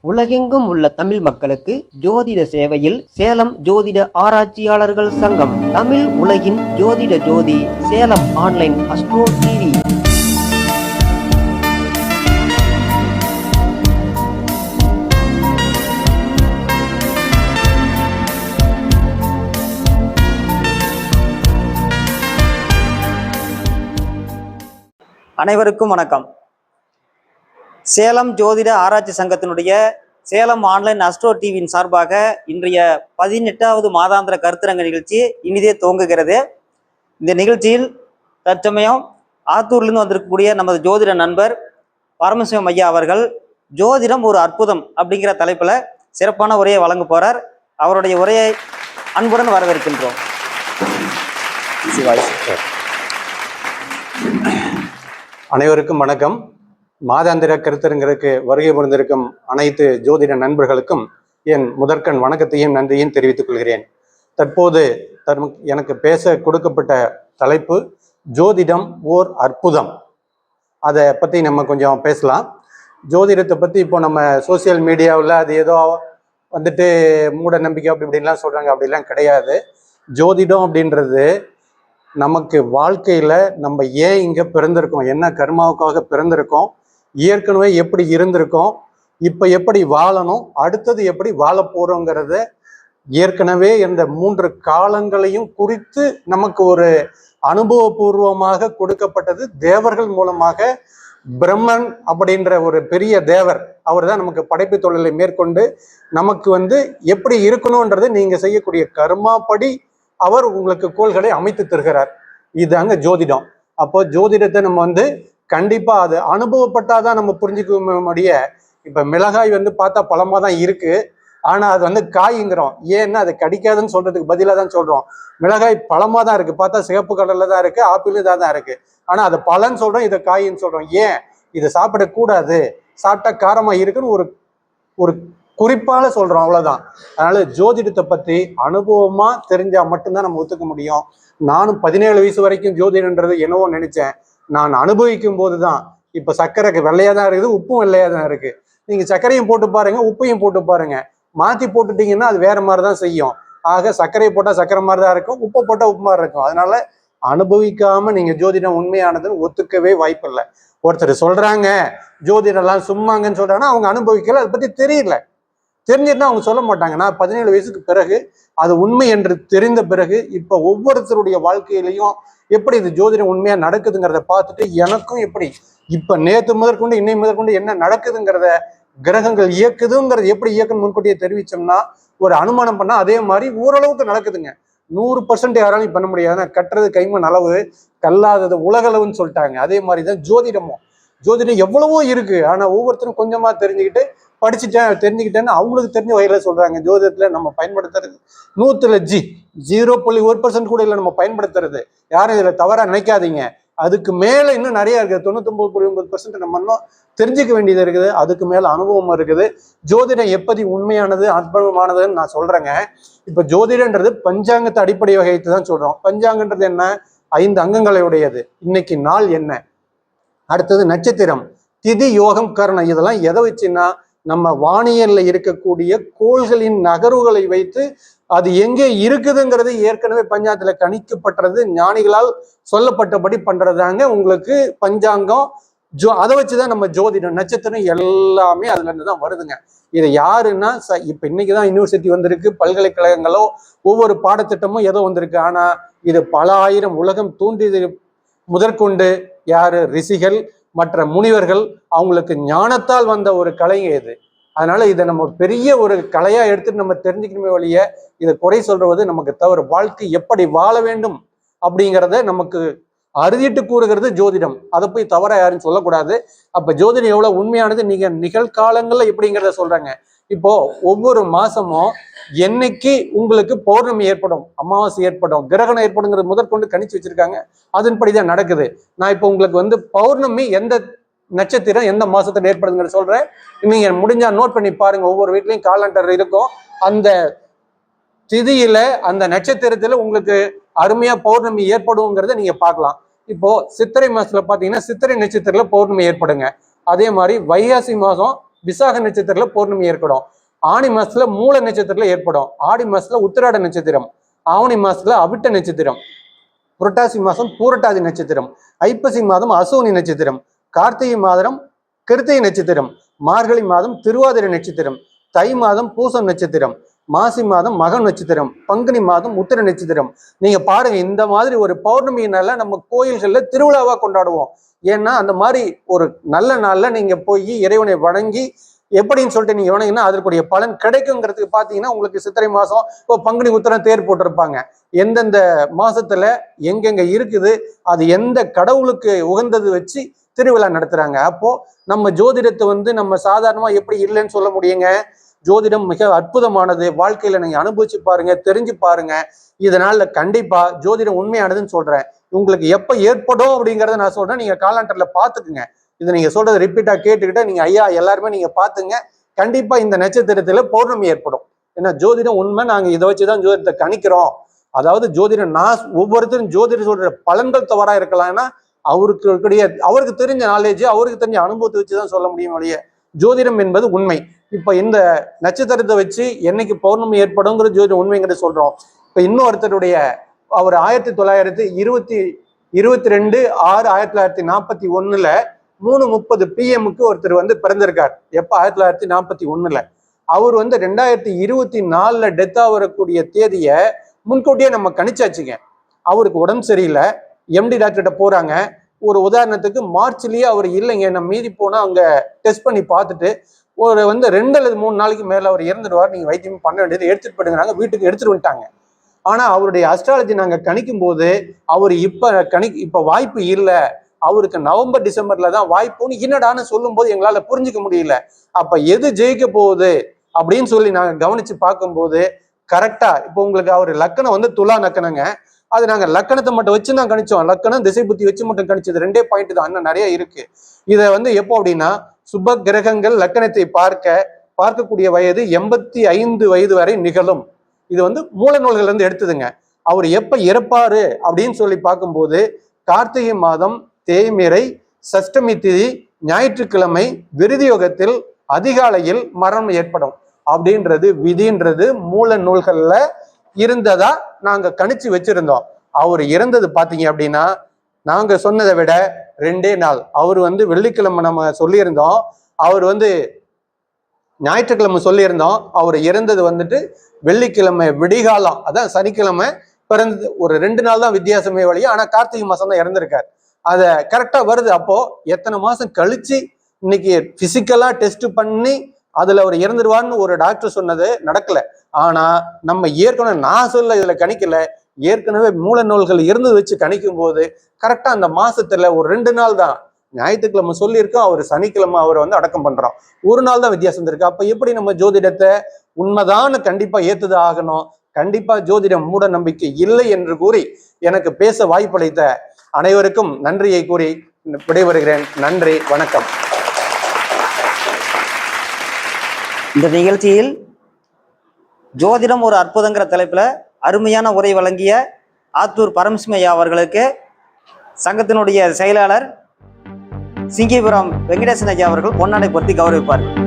உலகெங்கும் உள்ள தமிழ் மக்களுக்கு ஜோதிட சேவையில் சேலம் ஜோதிட ஆராய்ச்சியாளர்கள் சங்கம். தமிழ் உலகின் ஜோதிட ஜோதி சேலம் ஆன்லைன் அஸ்ட்ரோ டிவி. அனைவருக்கும் வணக்கம். சேலம் ஜோதிட ஆராய்ச்சி சங்கத்தினுடைய சேலம் ஆன்லைன் அஸ்ட்ரோ டிவியின் சார்பாக இன்றைய 18வது மாதாந்திர கருத்தரங்க நிகழ்ச்சி இனிதே துவங்குகிறது. இந்த நிகழ்ச்சியில் தற்சமயம் ஆத்தூர்லேருந்து வந்திருக்கக்கூடிய நமது ஜோதிட நண்பர் பரமசிவம் ஐயா அவர்கள் ஜோதிடம் ஒரு அற்புதம் அப்படிங்கிற தலைப்பில் சிறப்பான உரையை வழங்க போகிறார். அவருடைய உரையை அன்புடன் வரவேற்கின்றோம். அனைவருக்கும் வணக்கம். மாதாந்திர கருத்தரங்களுக்கு வருகை புரிந்திருக்கும் அனைத்து ஜோதிட நண்பர்களுக்கும் என் முதற்கண் வணக்கத்தையும் நன்றியும் தெரிவித்துக் கொள்கிறேன். தற்போது எனக்கு பேச கொடுக்கப்பட்ட தலைப்பு ஜோதிடம் ஓர் அற்புதம். அதை பற்றி நம்ம கொஞ்சம் பேசலாம். ஜோதிடத்தை பற்றி இப்போ நம்ம சோசியல் மீடியாவில் அது ஏதோ வந்துட்டு மூட நம்பிக்கை அப்படி இப்படின்லாம் சொல்கிறாங்க. அப்படிலாம் கிடையாது. ஜோதிடம் அப்படின்றது நமக்கு வாழ்க்கையில் நம்ம ஏன் இங்கே பிறந்திருக்கோம், என்ன கர்மாவுக்காக பிறந்திருக்கோம், ஏற்கனவே எப்படி இருந்திருக்கோம், இப்போ எப்படி வாழணும், அடுத்தது எப்படி வாழ போகிறோங்கிறத ஏற்கனவே இந்த 3 காலங்களையும் குறித்து நமக்கு ஒரு அனுபவபூர்வமாக கொடுக்கப்பட்டது தேவர்கள் மூலமாக. பிரம்மன் அப்படின்ற ஒரு பெரிய தேவர், அவர் தான் நமக்கு படைப்பு தொழிலை மேற்கொண்டு நமக்கு எப்படி இருக்கணும்ன்றது நீங்கள் செய்யக்கூடிய கர்மாப்படி அவர் உங்களுக்கு கோள்களை அமைத்து தருகிறார். இதுதாங்க ஜோதிடம். அப்போ ஜோதிடத்தை நம்ம கண்டிப்பா அது அனுபவப்பட்டாதான் நம்ம புரிஞ்சுக்க முடிய. இப்ப மிளகாய் பார்த்தா பழமா தான் இருக்கு, ஆனா அது காய்ங்கிறோம். ஏன்னா அது கடிக்காதுன்னு சொல்றதுக்கு பதிலாக தான் சொல்றோம். மிளகாய் பழமா தான் இருக்கு, பார்த்தா சிகப்பு கலர்ல தான் இருக்கு, ஆப்பிள் தான் இருக்கு, ஆனா அதை பழன்னு சொல்றோம், இதை காயின்னு சொல்றோம். ஏன் இதை சாப்பிடக்கூடாது, சாப்பிட்டா காரமா இருக்குன்னு ஒரு ஒரு குறிப்பால சொல்றோம், அவ்வளவுதான். அதனால ஜோதிடத்தை பத்தி அனுபவமா தெரிஞ்சா மட்டும்தான் நம்ம ஒத்துக்க முடியும். நானும் 17 வயசு வரைக்கும் ஜோதிடன்றது என்னவோ நினைச்சேன். நான் அனுபவிக்கும் போதுதான் இப்ப சர்க்கரைக்கு வெள்ளையா தான் இருக்குது, உப்பும் வெள்ளையா தான் இருக்கு. நீங்க சர்க்கரையும் போட்டு பாருங்க, உப்பையும் போட்டு பாருங்க, மாத்தி போட்டுட்டீங்கன்னா அது வேற மாதிரி தான் செய்யும். ஆக சர்க்கரையை போட்டா சர்க்கரை மாதிரி தான் இருக்கும், உப்பை போட்டா உப்பு மாதிரி இருக்கும். அதனால அனுபவிக்காம நீங்க ஜோதிடம் உண்மையானதுன்னு ஒத்துக்கவே வாய்ப்பு இல்லை. ஒருத்தர் சொல்றாங்க ஜோதிடம் எல்லாம் சும்மாங்கன்னு சொல்றாங்கன்னா அவங்க அனுபவிக்கல, அதை பத்தி தெரியல. தெரிஞ்சிருந்தா அவங்க சொல்ல மாட்டாங்க. நான் 17 வயசுக்கு பிறகு அது உண்மை என்று தெரிந்த பிறகு இப்ப ஒவ்வொருத்தருடைய வாழ்க்கையிலையும் எப்படி இது ஜோதிடம் உண்மையா நடக்குதுங்கிறத பார்த்துட்டு எனக்கும் எப்படி இப்ப நேற்று முதற்கொண்டு இன்னை முதற்கொண்டு என்ன நடக்குதுங்கிறத கிரகங்கள் இயக்குதுங்கிறது எப்படி இயக்குன்னு முன்கூட்டியே தெரிவிச்சோம்னா ஒரு அனுமானம் பண்ணா அதே மாதிரி ஓரளவுக்கு நடக்குதுங்க. 100% யாராலையும் பண்ண முடியாது. கட்டுறது கைமண் அளவு, கல்லாதது உலகளவுன்னு சொல்லிட்டாங்க. அதே மாதிரிதான் ஜோதிடமும். ஜோதிடம் எவ்வளவோ இருக்கு, ஆனா ஒவ்வொருத்தரும் கொஞ்சமா தெரிஞ்சுக்கிட்டு படிச்சுட்டேன் தெரிஞ்சுக்கிட்டேன்னு அவங்களுக்கு தெரிஞ்ச வகையில சொல்றாங்க. ஜோதிடத்துல நம்ம பயன்படுத்துறது 0.1% கூட இல்லை நம்ம பயன்படுத்துறது. யாரும் இதுல தவறா நினைக்காதீங்க. அதுக்கு மேல இன்னும் நிறைய இருக்குது. 99.9% நம்ம இன்னும் தெரிஞ்சுக்க வேண்டியது இருக்குது. அதுக்கு மேல அனுபவம் இருக்குது. ஜோதிடம் எப்படி உண்மையானது அற்புதமானதுன்னு நான் சொல்றேங்க. இப்ப ஜோதிடன்றது பஞ்சாங்கத்தை அடிப்படை வகைத்து தான் சொல்றோம். பஞ்சாங்கன்றது என்ன? 5 அங்கங்களை உடையது. இன்னைக்கு நாள் என்ன, அடுத்தது நட்சத்திரம், திதி, யோகம், கரணம். இதெல்லாம் எதை வச்சுன்னா நம்ம வானியல்ல இருக்கக்கூடிய கோள்களின் நகர்வுகளை வைத்து அது எங்கே இருக்குதுங்கிறது ஏற்கனவே பஞ்சாங்கத்துல கணிக்கப்பட்டது, ஞானிகளால் சொல்லப்பட்டபடி பண்றதாங்க உங்களுக்கு பஞ்சாங்கம். அதை வச்சுதான் நம்ம ஜோதிடம், நட்சத்திரம் எல்லாமே அதுல இருந்து தான் வருதுங்க. இதை யாருன்னா இப்ப இன்னைக்குதான் யூனிவர்சிட்டி வந்திருக்கு, பல்கலைக்கழகங்களோ ஒவ்வொரு பாடத்திட்டமும் ஏதோ வந்திருக்கு. ஆனா இது பல ஆயிரம் உலகம் தோன்றியது முதற்கொண்டு யாரு ரிஷிகள் மற்ற முனிவர்கள் அவங்களுக்கு ஞானத்தால் வந்த ஒரு கலைங்க இது. அதனால இதை நம்ம பெரிய ஒரு கலையா எடுத்துட்டு நம்ம தெரிஞ்சுக்கணுமே வழிய இதை குறை சொல்றது நமக்கு தவறு. வாழ்க்கை எப்படி வாழ வேண்டும் அப்படிங்கிறத நமக்கு அறுதிட்டு கூறுகிறது ஜோதிடம். அதை போய் தவறா யாரும் சொல்லக்கூடாது. அப்ப ஜோதிடம் எவ்வளவு உண்மையானது நீங்க நிகழ்காலங்கள்ல எப்படிங்கிறத சொல்றாங்க. இப்போ ஒவ்வொரு மாசமும் என்னைக்கு உங்களுக்கு பௌர்ணமி ஏற்படும், அமாவாசை ஏற்படும், கிரகணம் ஏற்படுங்கிறது முதற்கொண்டு கணிச்சு வச்சிருக்காங்க. அதன்படிதான் நடக்குது. நான் இப்போ உங்களுக்கு பௌர்ணமி எந்த நட்சத்திரம் எந்த மாசத்துல ஏற்படுதுங்கிற சொல்றேன். நீங்க முடிஞ்சா நோட் பண்ணி பாருங்க. ஒவ்வொரு வீட்லயும் காலண்டர் இருக்கும். அந்த திதியில அந்த நட்சத்திரத்துல உங்களுக்கு அருமையா பௌர்ணமி ஏற்படுங்கிறத நீங்க பார்க்கலாம். இப்போ சித்திரை மாசத்துல பாத்தீங்கன்னா சித்திரை நட்சத்திரத்துல பௌர்ணமி ஏற்படுங்க. அதே மாதிரி வைகாசி மாதம் விசாக நட்சத்திரத்துல பௌர்ணமி ஏற்படும். ஆணி மாசத்துல மூல நட்சத்திரத்துல ஏற்படும். ஆடி மாசத்துல உத்திராட நட்சத்திரம், ஆவணி மாசத்துல அவிட்ட நட்சத்திரம், புரட்டாசி மாதம் பூரட்டாதி நட்சத்திரம், ஐப்பசி மாதம் அசோனி நட்சத்திரம், கார்த்திகை மாதம் கிருத்திகை நட்சத்திரம், மார்கழி மாதம் திருவாதிரை நட்சத்திரம், தை மாதம் பூசம் நட்சத்திரம், மாசி மாதம் மகம் நட்சத்திரம், பங்குனி மாதம் உத்திர நட்சத்திரம். நீங்க பாருங்க, இந்த மாதிரி ஒரு பௌர்ணமியினால நம்ம கோயில்கள்ல திருவிழாவா கொண்டாடுவோம். ஏன்னா அந்த மாதிரி ஒரு நல்ல நாள்ல நீங்க போய் இறைவனை வணங்கி எப்படின்னு சொல்லிட்டு நீங்க வணங்கினா அதற்குரிய பலன் கிடைக்குங்கிறதுக்கு பாத்தீங்கன்னா, உங்களுக்கு சித்திரை மாசம் இப்போ பங்குனி உத்திரம் தேர் போட்டிருப்பாங்க. எந்தெந்த மாசத்துல எங்கெங்க இருக்குது, அது எந்த கடவுளுக்கு உகந்தது வச்சு திருவிழா நடத்துறாங்க. அப்போ நம்ம ஜோதிடத்தை நம்ம சாதாரணமா எப்படி இல்லைன்னு சொல்ல முடியுங்க? ஜோதிடம் மிக அற்புதமானது. வாழ்க்கையில நீங்க அனுபவிச்சு பாருங்க, தெரிஞ்சு பாருங்க. இதனால கண்டிப்பா ஜோதிடம் உண்மையானதுன்னு சொல்றேன். உங்களுக்கு எப்ப ஏற்படும் அப்படிங்கறத நான் சொல்றேன். நீங்க காலாண்டர்ல பாத்துக்குங்க. இதை நீங்க சொல்றது ரிப்பீட்டா கேட்டுக்கிட்ட நீங்க ஐயா எல்லாருமே நீங்க பாத்துங்க. கண்டிப்பா இந்த நட்சத்திரத்துல பௌர்ணமி ஏற்படும். ஏன்னா ஜோதிடம் உண்மை. நாங்க இதை வச்சுதான் ஜோதிடத்தை கணிக்கிறோம். அதாவது ஜோதிடம் நான் ஒவ்வொருத்தரும் ஜோதிடம் சொல்ற பலன்கள் தவறா இருக்கலாம். ஏன்னா அவருக்கு தெரிஞ்ச நாலேஜ், அவருக்கு தெரிஞ்ச அனுபவத்தை வச்சுதான் சொல்ல முடியும் ஒழிய ஜோதிடம் என்பது உண்மை. இப்ப இந்த நட்சத்திரத்தை வச்சு என்னைக்கு பௌர்ணமி ஏற்படுங்கிற ஜோதிடம் உண்மைங்கிறது சொல்றோம். இப்ப இன்னொருத்தருடைய அவர் 1922/6/1941 3:30 PM ஒருத்தர் பிறந்திருக்கார். எப்ப 1941. அவர் 2024 டெத் ஆகக்கூடிய தேதிய முன்கூட்டியே நம்ம கணிச்சாச்சுங்க. அவருக்கு உடம்பு சரியில்லை, எம்டி டாக்டர்கிட்ட போறாங்க. ஒரு உதாரணத்துக்கு மார்ச்லயே அவர் இல்லைங்க, நம்ம மீதி போனா அங்க டெஸ்ட் பண்ணி பார்த்துட்டு ஒரு 2 அல்லது 3 நாளைக்கு மேல அவர் இறந்துடுவார், நீங்க வைத்தியம் பண்ண வேண்டியது எடுத்துட்டு போடுங்கிறாங்க. வீட்டுக்கு எடுத்துட்டு வந்துட்டாங்க. ஆனா அவருடைய அஸ்ட்ராலஜி நாங்க கணிக்கும் போது அவர் இப்ப வாய்ப்பு இல்லை, அவருக்கு நவம்பர் டிசம்பர்ல தான் வாய்ப்புன்னு என்னடான்னு சொல்லும் போது எங்களால புரிஞ்சுக்க முடியல. அப்ப எது ஜெயிக்க போகுது அப்படின்னு சொல்லி நாங்க கவனிச்சு பார்க்கும்போது கரெக்டா இப்போ உங்களுக்கு அவர் லக்கணம் துலா லக்கணங்க. அது நாங்க லக்கணத்தை மட்டும் வச்சு தான் கணிச்சோம். லக்கணம் திசை புத்தி வச்சு மட்டும் கணிச்சது 2 பாயிண்ட் தான். இன்னும் நிறைய இருக்கு. இதை எப்போ அப்படின்னா, சுப கிரகங்கள் லக்கணத்தை பார்க்கக்கூடிய வயது 85 வயது வரை நிகழும். இது மூல நூல்கள் எடுத்ததுங்க. அவர் எப்ப இறப்பாரு அப்படின்னு சொல்லி பார்க்கும்போது கார்த்திகை மாதம் தேய்மிரை சஷ்டமி திதி ஞாயிற்றுக்கிழமை விருதியோகத்தில் அதிகாலையில் மரணம் ஏற்படும் அப்படின்றது விதின்றது மூல நூல்கள்ல இருந்ததா நாங்க கணிச்சு வச்சிருந்தோம். அவர் இறந்தது பாத்தீங்க அப்படின்னா நாங்க சொன்னதை விட 2 நாள். அவர் வெள்ளிக்கிழமை நம்ம சொல்லியிருந்தோம், அவர் ஞாயிற்றுக்கிழமை சொல்லியிருந்தோம். அவர் இறந்தது வெள்ளிக்கிழமை விடிகாலம், அதான் சனிக்கிழமை பிறந்தது. ஒரு 2 நாள் தான் வித்தியாசமே வழியா. ஆனா கார்த்திகை மாசம் தான் இறந்திருக்காரு. அத கரெக்டா வருது. அப்போ எத்தனை மாசம் கழிச்சு இன்னைக்கு பிசிக்கலா டெஸ்ட் பண்ணி அதுல அவர் இறந்துருவார்னு ஒரு டாக்டர் சொன்னது நடக்கல. ஆனா நம்ம ஏற்கனவே நான் சொல்ல இதுல கணிக்கல, ஏற்கனவே மூல நூல்கள் இருந்தது வச்சு கணிக்கும் போது கரெக்டா அந்த மாசத்துல ஒரு 2 நாள் தான். ஞாயிற்றுக்கிழமை சொல்லியிருக்கோம், அவர் சனிக்கிழமை அவரை அடக்கம் பண்றோம். ஒரு நாள் தான் வித்தியாசம் இருக்கு. அப்ப எப்படி நம்ம ஜோதிடத்தை உண்மைதான்னு கண்டிப்பா ஏத்துதான் ஆகணும். கண்டிப்பா ஜோதிடம் மூட நம்பிக்கை இல்லை என்று கூறி எனக்கு பேச வாய்ப்பளித்த அனைவருக்கும் நன்றியை கூறி விடைபெறுகிறேன். நன்றி, வணக்கம். இந்த நிகழ்ச்சியில் ஜோதிடம் ஒரு அற்புதங்கிற தலைப்புல அருமையான உரை வழங்கிய ஆத்தூர் பரமசிவய்யா அவர்களுக்கு சங்கத்தினுடைய செயலாளர் சிங்கிபுரம் வெங்கடேசன் ஐயா அவர்கள் பொன்னாடை பொருத்தி கௌரவிப்பார்கள்.